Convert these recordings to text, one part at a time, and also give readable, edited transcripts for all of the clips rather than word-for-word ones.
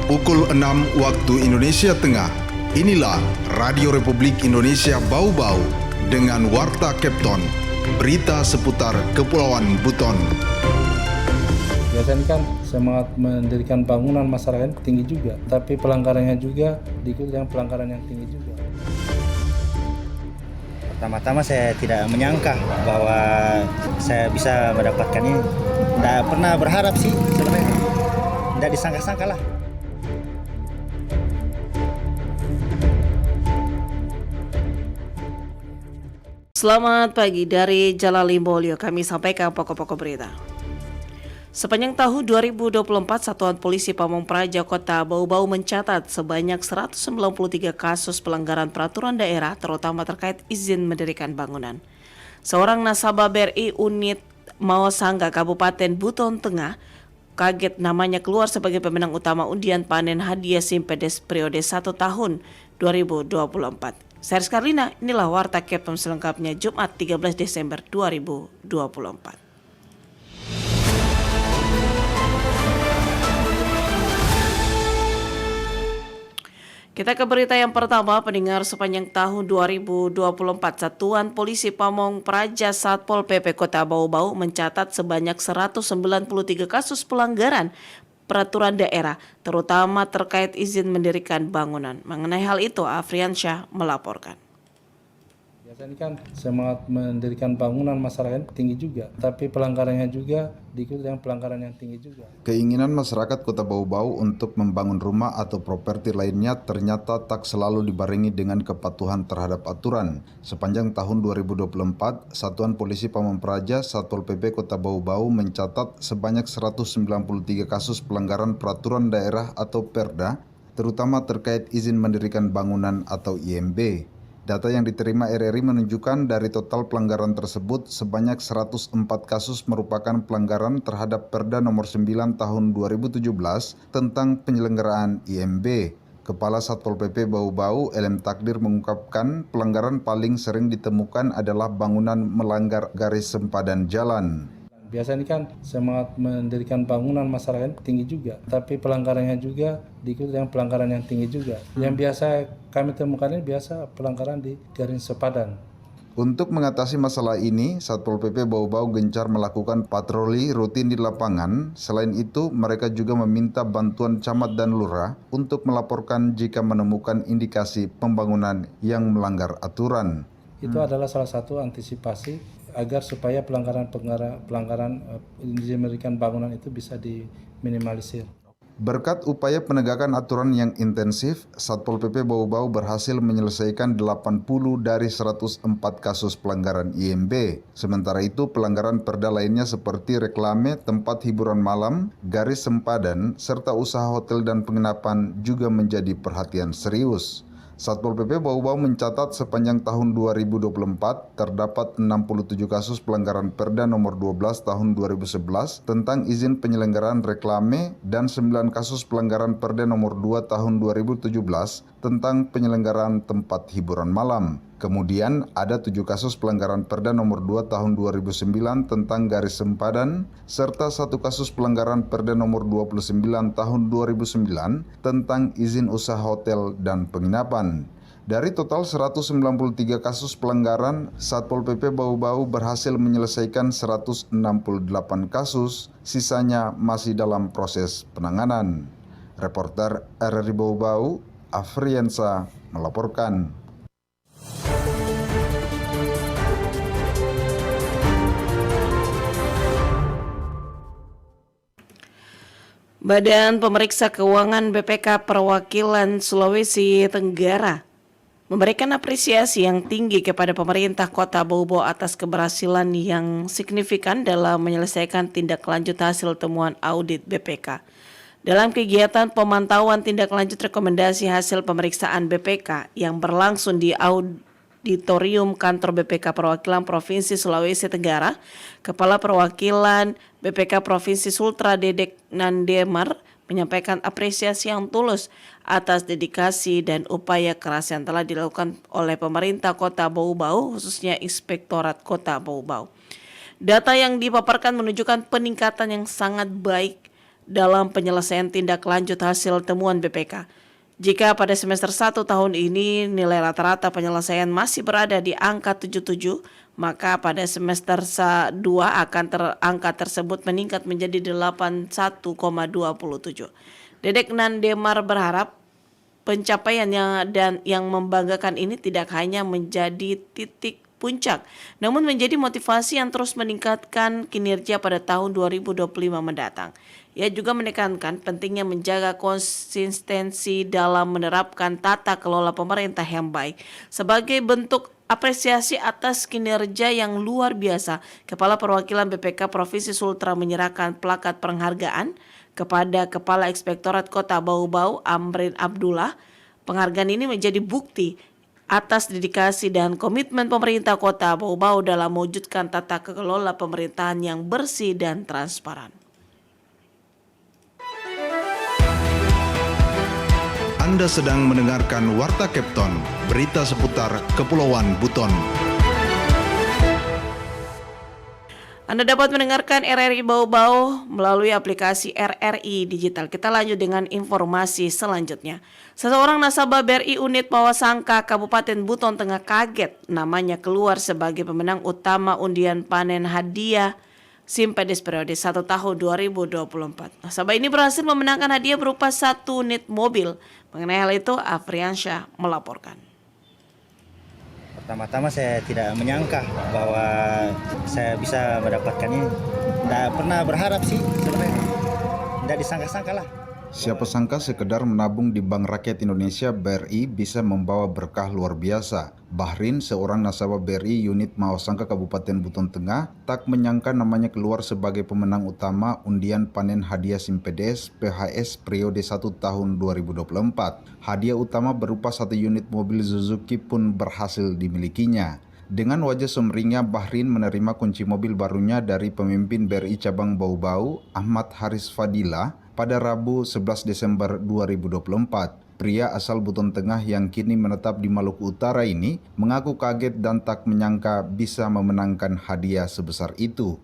Pukul 6 waktu Indonesia Tengah. Inilah Radio Republik Indonesia Bau-Bau dengan Warta Kepton. Berita seputar Kepulauan Buton. Biasanya kan semangat mendirikan bangunan masyarakat tinggi juga, tapi pelanggarannya juga diikuti dengan pelanggaran yang tinggi juga. Pertama-tama saya tidak menyangka bahwa saya bisa mendapatkan ini. Tidak pernah berharap sih sebenarnya. Tidak disangka-sangka lah. Selamat pagi dari Jalalimbolio, kami sampaikan pokok-pokok berita. Sepanjang tahun 2024, Satuan Polisi Pamong Praja Kota Bau-Bau mencatat sebanyak 193 kasus pelanggaran peraturan daerah, terutama terkait izin mendirikan bangunan. Seorang nasabah BRI unit Mawasangga Kabupaten Buton Tengah kaget namanya keluar sebagai pemenang utama undian panen hadiah Simpedes periode 1 tahun 2024. Saya Karlina, inilah Warta Kepton selengkapnya Jumat 13 Desember 2024. Kita ke berita yang pertama, pendengar. Sepanjang tahun 2024, Satuan Polisi Pamong Praja Satpol PP Kota Bau-Bau mencatat sebanyak 193 kasus pelanggaran peraturan daerah, terutama terkait izin mendirikan bangunan. Mengenai hal itu, Afriansyah melaporkan. Biasanya kan semangat mendirikan bangunan masyarakat tinggi juga, tapi pelanggarannya juga diikuti dengan pelanggaran yang tinggi juga. Keinginan masyarakat Kota Bau-Bau untuk membangun rumah atau properti lainnya ternyata tak selalu dibarengi dengan kepatuhan terhadap aturan. Sepanjang tahun 2024, Satuan Polisi Pamong Praja Satpol PP Kota Bau-Bau mencatat sebanyak 193 kasus pelanggaran peraturan daerah atau Perda, terutama terkait izin mendirikan bangunan atau IMB. Data yang diterima RRI menunjukkan dari total pelanggaran tersebut sebanyak 104 kasus merupakan pelanggaran terhadap Perda nomor 9 tahun 2017 tentang penyelenggaraan IMB. Kepala Satpol PP Bau-Bau, LM Takdir, mengungkapkan pelanggaran paling sering ditemukan adalah bangunan melanggar garis sempadan jalan. Biasanya kan semangat mendirikan bangunan masyarakat tinggi juga, tapi pelanggarannya juga diikuti dengan pelanggaran yang tinggi juga. Yang biasa kami temukan ini biasa pelanggaran di garis sempadan. Untuk mengatasi masalah ini, Satpol PP Bau-Bau gencar melakukan patroli rutin di lapangan. Selain itu, mereka juga meminta bantuan camat dan lurah untuk melaporkan jika menemukan indikasi pembangunan yang melanggar aturan. Itu adalah salah satu antisipasi agar supaya pelanggaran izin mendirikan bangunan itu bisa diminimalisir. Berkat upaya penegakan aturan yang intensif, Satpol PP Bau-Bau berhasil menyelesaikan 80 dari 104 kasus pelanggaran IMB. Sementara itu, pelanggaran perda lainnya seperti reklame, tempat hiburan malam, garis sempadan, serta usaha hotel dan penginapan juga menjadi perhatian serius. Satpol PP Bau-Bau mencatat sepanjang tahun 2024 terdapat 67 kasus pelanggaran Perda nomor 12 tahun 2011 tentang izin penyelenggaraan reklame dan 9 kasus pelanggaran Perda nomor 2 tahun 2017 tentang penyelenggaraan tempat hiburan malam. Kemudian ada 7 kasus pelanggaran Perda nomor 2 tahun 2009 tentang garis sempadan, serta 1 kasus pelanggaran Perda nomor 29 tahun 2009 tentang izin usaha hotel dan penginapan. Dari total 193 kasus pelanggaran, Satpol PP Bau-Bau berhasil menyelesaikan 168 kasus, sisanya masih dalam proses penanganan. Reporter RRI Bau-Bau, Afriansa melaporkan. Badan Pemeriksa Keuangan BPK Perwakilan Sulawesi Tenggara memberikan apresiasi yang tinggi kepada pemerintah Kota Bau-Bau atas keberhasilan yang signifikan dalam menyelesaikan tindak lanjut hasil temuan audit BPK. Dalam kegiatan pemantauan tindak lanjut rekomendasi hasil pemeriksaan BPK yang berlangsung di Auditorium Kantor BPK Perwakilan Provinsi Sulawesi Tenggara, Kepala Perwakilan BPK Provinsi Sultra Dedek Nandemar menyampaikan apresiasi yang tulus atas dedikasi dan upaya keras yang telah dilakukan oleh pemerintah Kota Bau-Bau, khususnya Inspektorat Kota Bau-Bau. Data yang dipaparkan menunjukkan peningkatan yang sangat baik dalam penyelesaian tindak lanjut hasil temuan BPK. Jika pada semester 1 tahun ini nilai rata-rata penyelesaian masih berada di angka 77, maka pada semester 2 angka tersebut meningkat menjadi 81,27. Dedek Nandemar berharap pencapaian yang membanggakan ini tidak hanya menjadi titik puncak, namun menjadi motivasi yang terus meningkatkan kinerja pada tahun 2025 mendatang. Ia juga menekankan pentingnya menjaga konsistensi dalam menerapkan tata kelola pemerintah yang baik. Sebagai bentuk apresiasi atas kinerja yang luar biasa, Kepala Perwakilan BPK Provinsi Sultra menyerahkan plakat penghargaan kepada Kepala Inspektorat Kota Bau-Bau Amrin Abdullah. Penghargaan ini menjadi bukti atas dedikasi dan komitmen pemerintah Kota Bau-Bau dalam mewujudkan tata kelola pemerintahan yang bersih dan transparan. Anda sedang mendengarkan Warta Kepton, berita seputar Kepulauan Buton. Anda dapat mendengarkan RRI Bau-Bau melalui aplikasi RRI Digital. Kita lanjut dengan informasi selanjutnya. Seseorang nasabah BRI unit Mawasangka Kabupaten Buton Tengah kaget namanya keluar sebagai pemenang utama undian panen hadiah Simpedes periode 1 tahun 2024. Nasabah ini berhasil memenangkan hadiah berupa 1 unit mobil. Mengenai hal itu, Afriansyah melaporkan. Pertama-tama saya tidak menyangka bahwa saya bisa mendapatkan ini. Tidak pernah berharap sih sebenarnya. Tidak disangka-sangka lah. Siapa sangka sekedar menabung di Bank Rakyat Indonesia BRI bisa membawa berkah luar biasa. Bahrin, seorang nasabah BRI unit Mawasangka Kabupaten Buton Tengah, tak menyangka namanya keluar sebagai pemenang utama undian panen hadiah Simpedes PHS periode 1 tahun 2024. Hadiah utama berupa 1 unit mobil Suzuki pun berhasil dimilikinya. Dengan wajah sumringah, Bahrin menerima kunci mobil barunya dari pemimpin BRI Cabang Bau-Bau, Ahmad Haris Fadila, pada Rabu 11 Desember 2024. Pria asal Buton Tengah yang kini menetap di Maluku Utara ini mengaku kaget dan tak menyangka bisa memenangkan hadiah sebesar itu.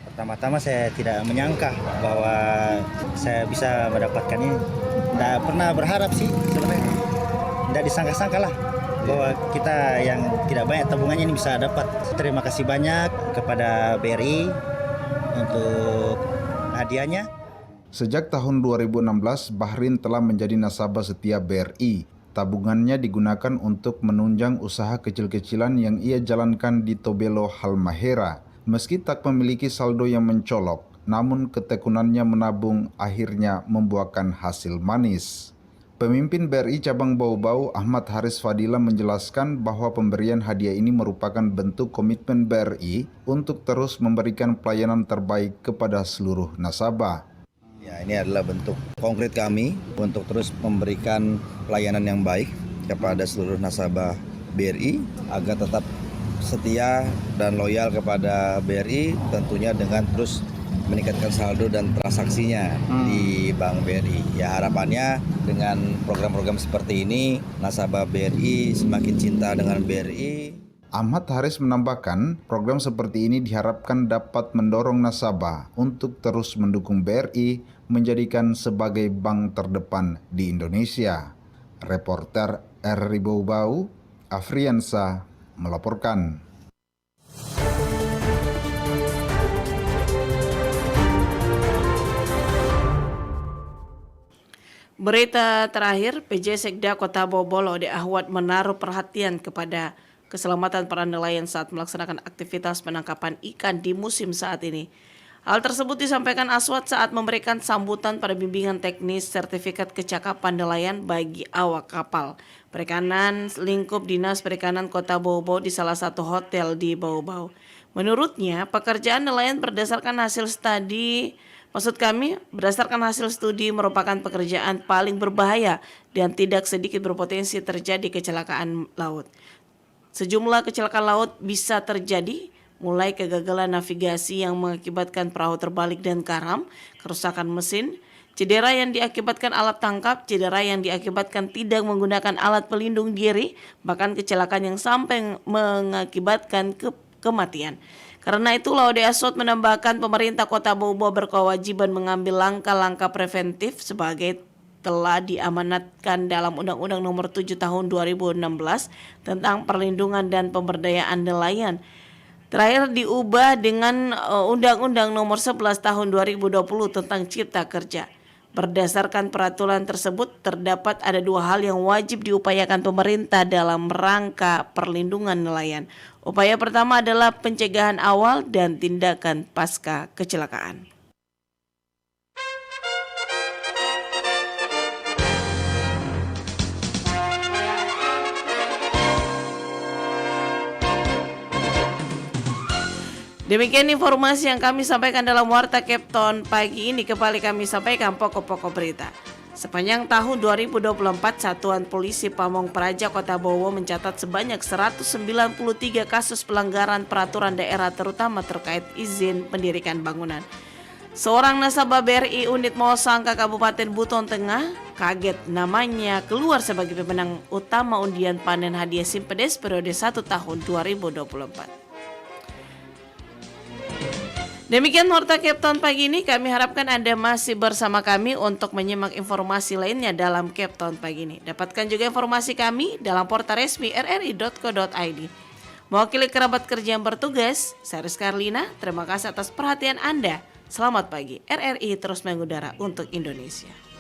Pertama-tama saya tidak menyangka bahwa saya bisa mendapatkan ini. Tidak pernah berharap sih sebenarnya. Tidak disangka-sangka lah bahwa kita yang tidak banyak tabungannya ini bisa dapat. Terima kasih banyak kepada BRI untuk hadiahnya. Sejak tahun 2016, Bahrin telah menjadi nasabah setia BRI. Tabungannya digunakan untuk menunjang usaha kecil-kecilan yang ia jalankan di Tobelo Halmahera. Meski tak memiliki saldo yang mencolok, namun ketekunannya menabung akhirnya membuahkan hasil manis. Pemimpin BRI Cabang Bau-Bau Ahmad Haris Fadila menjelaskan bahwa pemberian hadiah ini merupakan bentuk komitmen BRI untuk terus memberikan pelayanan terbaik kepada seluruh nasabah. Ya, ini adalah bentuk konkret kami untuk terus memberikan pelayanan yang baik kepada seluruh nasabah BRI agar tetap setia dan loyal kepada BRI, tentunya dengan terus meningkatkan saldo dan transaksinya di Bank BRI. Ya, harapannya dengan program-program seperti ini nasabah BRI semakin cinta dengan BRI. Ahmad Haris menambahkan, program seperti ini diharapkan dapat mendorong nasabah untuk terus mendukung BRI menjadikan sebagai bank terdepan di Indonesia. Reporter RRI Bau-Bau, Afriansyah melaporkan. Berita terakhir, PJ Sekda Kota Bau-Bau Lode Ahwat menaruh perhatian kepada keselamatan para nelayan saat melaksanakan aktivitas penangkapan ikan di musim saat ini. Hal tersebut disampaikan Aswat saat memberikan sambutan pada bimbingan teknis sertifikat kecakapan nelayan bagi awak kapal perikanan lingkup Dinas Perikanan Kota Bau-Bau di salah satu hotel di Bau-Bau. Menurutnya, pekerjaan nelayan berdasarkan hasil studi merupakan pekerjaan paling berbahaya dan tidak sedikit berpotensi terjadi kecelakaan laut. Sejumlah kecelakaan laut bisa terjadi, mulai kegagalan navigasi yang mengakibatkan perahu terbalik dan karam, kerusakan mesin, cedera yang diakibatkan alat tangkap, cedera yang diakibatkan tidak menggunakan alat pelindung diri, bahkan kecelakaan yang sampai mengakibatkan kematian. Karena itu Laude Asot menambahkan pemerintah Kota Bau Bau berkewajiban mengambil langkah-langkah preventif sebagai telah diamanatkan dalam Undang-Undang Nomor 7 Tahun 2016 tentang perlindungan dan pemberdayaan nelayan. Terakhir diubah dengan Undang-Undang Nomor 11 Tahun 2020 tentang Cipta Kerja. Berdasarkan peraturan tersebut, terdapat ada dua hal yang wajib diupayakan pemerintah dalam rangka perlindungan nelayan. Upaya pertama adalah pencegahan awal dan tindakan pasca kecelakaan. Demikian informasi yang kami sampaikan dalam Warta Kepton pagi ini. Kembali kami sampaikan pokok-pokok berita. Sepanjang tahun 2024, Satuan Polisi Pamong Praja Kota Bowo mencatat sebanyak 193 kasus pelanggaran peraturan daerah terutama terkait izin pendirikan bangunan. Seorang nasabah BRI unit Mall Sangka Kabupaten Buton Tengah kaget namanya keluar sebagai pemenang utama undian panen hadiah Simpedes periode 1 tahun 2024. Demikian Warta Kepton pagi ini, kami harapkan Anda masih bersama kami untuk menyimak informasi lainnya dalam Kepton pagi ini. Dapatkan juga informasi kami dalam portal resmi rri.co.id. Mewakili kerabat kerja yang bertugas, saya Rizka Arlina, terima kasih atas perhatian Anda. Selamat pagi, RRI terus mengudara untuk Indonesia.